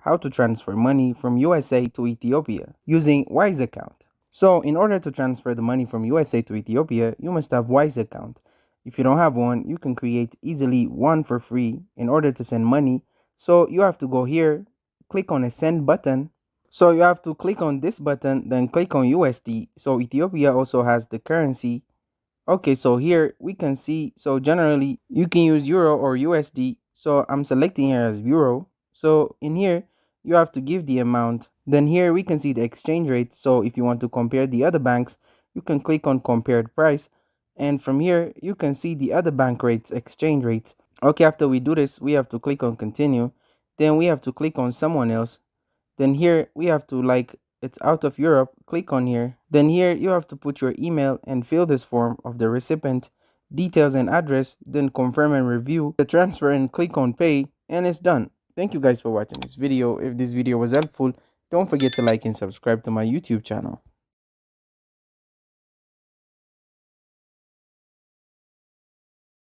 how to transfer money from USA to Ethiopia using Wise account. So in order to transfer the money from USA to Ethiopia, you must have Wise account. If you don't have one, you can create easily one for free in order to send money. So you have to go here, click on a send button. So you have to click on this button, then click on USD. So Ethiopia also has the currency. Okay, so here we can see, so generally you can use Euro or USD. So I'm selecting here as Euro. So in here, you have to give the amount. Then here we can see the exchange rate. So if you want to compare the other banks, you can click on compared price. And from here, you can see the other bank rates, exchange rates. Okay, after we do this, we have to click on continue. Then we have to click on someone else. Then here we have to it's out of Europe, click on here. Then here you have to put your email and fill this form of the recipient, details and address, then confirm and review the transfer and click on pay, and it's done. Thank you guys for watching this video. If this video was helpful, don't forget to like and subscribe to my YouTube channel.